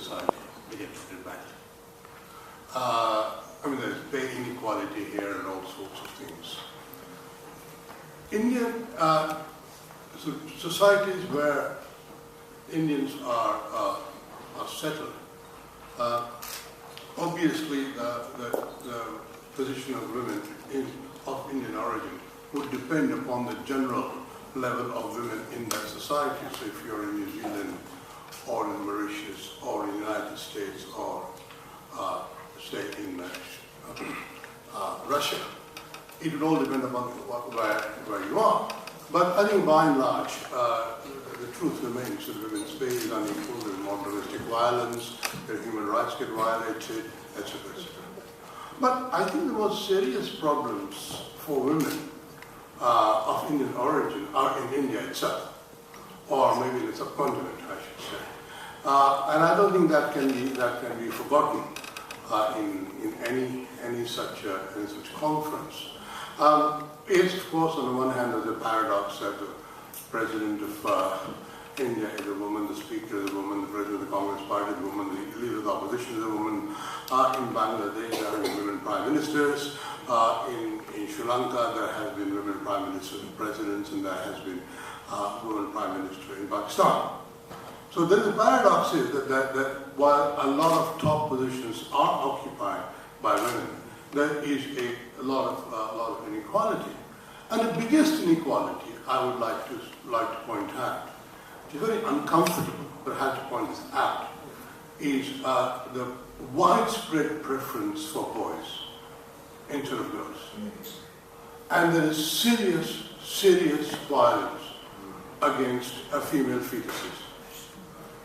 society begins to develop. I mean, there's pay inequality here and all sorts of things. Indian societies where Indians are settled, obviously the position of women of Indian origin would depend upon the general level of women in that society. So if you're in New Zealand or in Mauritius or in the United States or say in Russia, it would all depend upon where you are. But I think by and large, the truth remains that women's pay is unequal, there's more domestic violence, their human rights get violated, etc., etc. But I think the most serious problems for women of Indian origin are in India itself, or maybe in the subcontinent, I should say. And I don't think that can be forgotten in any such conference. Yes, of course, on the one hand, there's a paradox that the President of India is a woman, the Speaker is a woman, the President of the Congress Party is a woman, the Leader of the Opposition is a woman. In Bangladesh, there have been women prime ministers. In Sri Lanka, there have been women prime ministers and presidents, and there has been women prime minister in Pakistan. So then the paradox is that while a lot of top positions are occupied by women, there is a lot of inequality. And the biggest inequality I would like to point out, which is very uncomfortable, but I have to point this out, is the widespread preference for boys instead of girls. And there is serious violence against female fetuses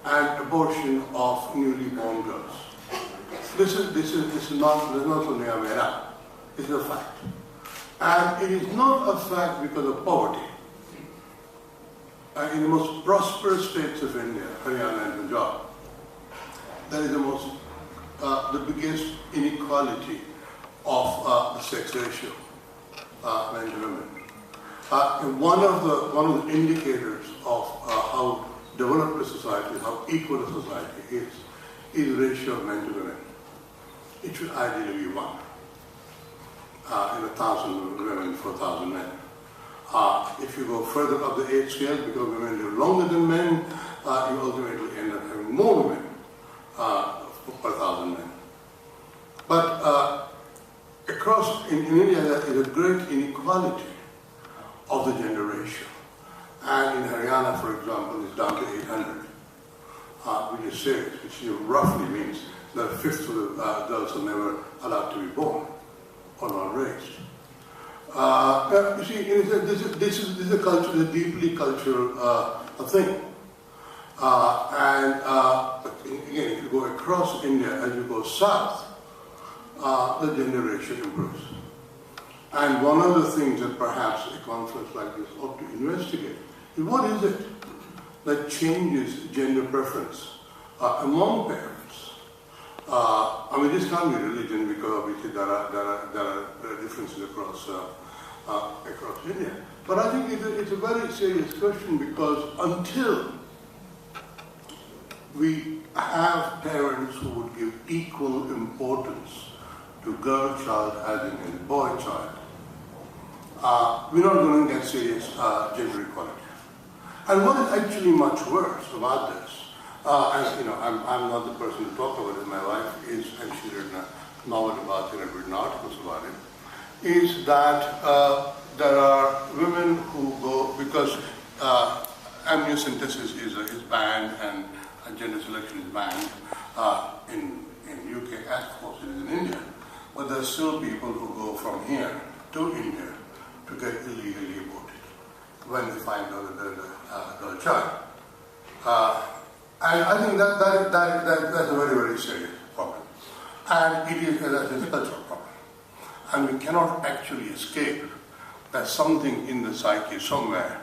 and abortion of newly born girls. This is not only a mera, it's a fact. And it is not a fact because of poverty. In the most prosperous states of India, Haryana and Punjab, there is the biggest inequality of the sex ratio, men to women. One of the indicators of how developed a society, how equal a society is the ratio of men to women. It should ideally be 1 in 1,000 women for 1,000 men. If you go further up the age scale, because women live longer than men, you ultimately end up having more women per 1,000 men. But in India, there is a great inequality of the gender ratio. And in Haryana, for example, it's down to 800, which is serious, which roughly means that a fifth of the girls are never allowed to be born or not raised. You see, this is a culture, a deeply cultural thing. And again, if you go across India, as you go south, the gender ratio improves. And one of the things that perhaps a conference like this ought to investigate is what is it that changes gender preference among parents? I mean, this can't be religion because obviously there are differences across India. But I think it's a very serious question because until we have parents who would give equal importance to girl child as in boy child, we're not going to get serious gender equality. And what is actually much worse about this, and you know, I'm not the person to talk about it. My wife is, and she's written a novel about it and written articles about it, is that there are women who go, because amniocentesis is banned and gender selection is banned in UK, as of course it is in India, but there are still people who go from here to India to get illegally aborted when they find out that they're a child. And I think that's a very, very serious problem. And it is a cultural problem. And we cannot actually escape that something in the psyche somewhere,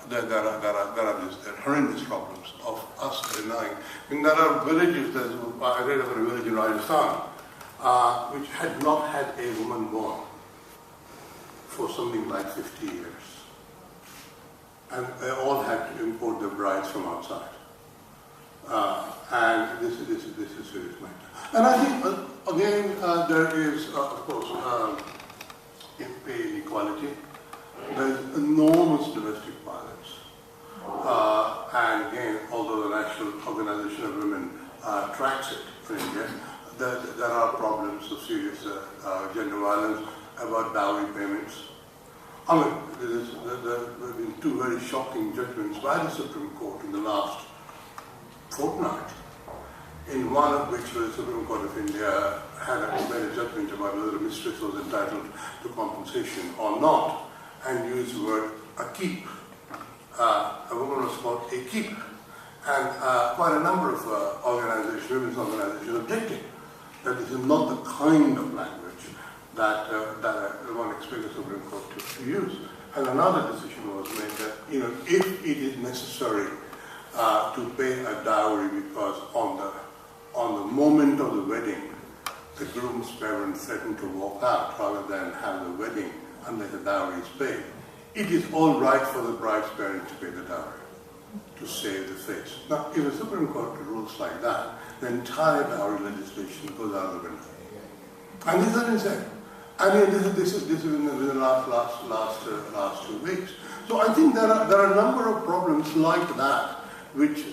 there are these horrendous problems of us denying. I mean, there are villages, I read of a village in Rajasthan, which had not had a woman born for something like 50 years. And they all had to import their brides from outside. And this is a serious matter. And I think, again, there is, of course, pay inequality. There is enormous domestic violence. And again, although the National Organization of Women tracks it in India, there are problems of serious gender violence, about dowry payments. I mean, there have been two very shocking judgments by the Supreme Court in the last fortnight, in one of which the Supreme Court of India had made a judgment about whether a mistress was entitled to compensation or not, and used the word a keep. A woman was called a keep. And quite a number of organizations, women's organizations, objected that this is not the kind of language that one expects the Supreme Court to use. And another decision was made that, if it is necessary to pay a dowry because on the moment of the wedding, the groom's parents threatened to walk out rather than have the wedding unless the dowry is paid, it is all right for the bride's parents to pay the dowry to save the face. Now, if the Supreme Court rules like that, the entire dowry legislation goes out of the window. And this is insane. I mean, this is in the last 2 weeks. So I think there are a number of problems like that, which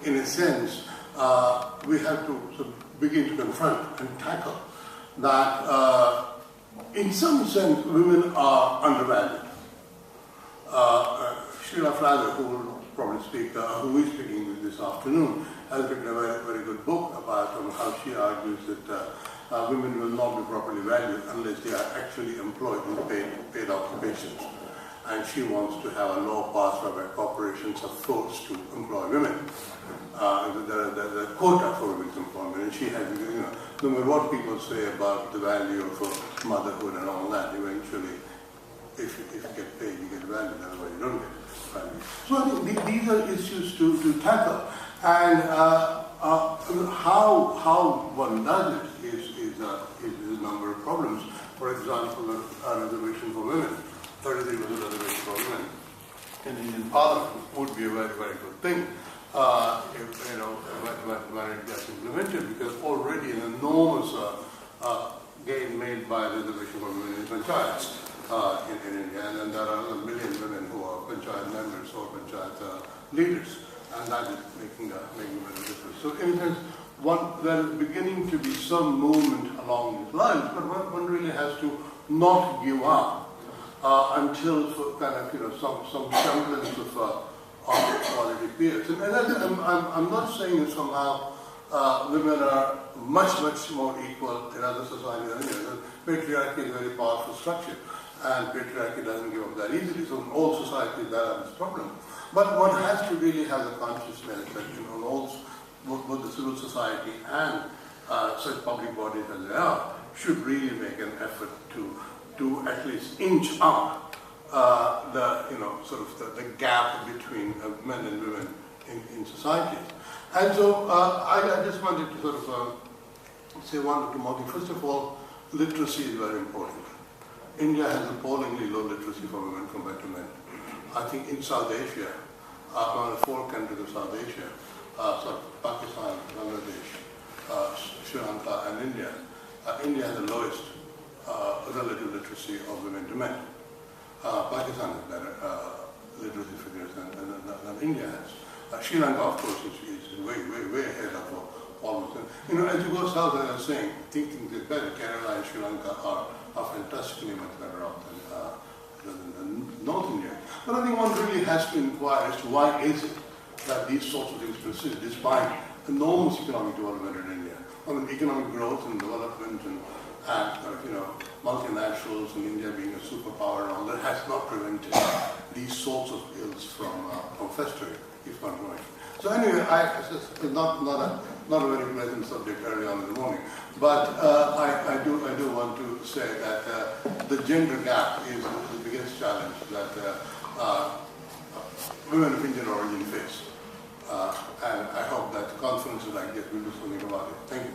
in a sense, we have to sort of begin to confront and tackle. That, in some sense, women are undervalued. Sheila Flather, who will probably speak, who is speaking this afternoon, has written a very, very good book about how she argues that women will not be properly valued unless they are actually employed in paid occupations. And she wants to have a law passed whereby corporations are forced to employ women. The quota for women's employment, and she has, no matter what people say about the value of motherhood and all that, eventually, if you get paid, you get valued, otherwise you don't get value. So I think these are issues to tackle. And how one does it is a number of problems. For example, a reservation for women, 33% reservation for women in Indian Parliament would be a very, very good thing when it gets implemented, because already an enormous gain made by reservation for women in panchayats in India, and then there are a million women who are panchayat members or panchayat leaders, and that is making a very difference. So in a sense, there is beginning to be some movement along these lines, but one really has to not give up until some semblance of equality appears. And I'm not saying that somehow women are much more equal in other societies than India. Patriarchy is a very powerful structure, and patriarchy doesn't give up that easily. So in all societies there are this problem. But one has to really have a consciousness that both the civil society and such public bodies as they are should really make an effort to at least inch up the gap between men and women in society. And so I just wanted to sort of say one or two more things. First of all, literacy is very important. India has appallingly low literacy for women compared to men. I think in South Asia, among the 4 countries of South Asia, Pakistan, Bangladesh, Sri Lanka and India, India has the lowest relative literacy of women to men. Pakistan has better literacy figures than India has. Sri Lanka, of course, is way ahead of almost. As you go south, as I was saying, things get better. Kerala and Sri Lanka are fantastically much better off than North India. But I think one really has to inquire as to why is it that these sorts of things persist despite enormous economic development in India. I mean, economic growth and development and multinationals in India being a superpower and all that has not prevented these sorts of ills from festering, if not growing. So anyway, it's not a very pleasant subject early on in the morning, but I do want to say that the gender gap is the biggest challenge that women of Indian origin face. And I hope that conferences like this will do something about it. Thank you.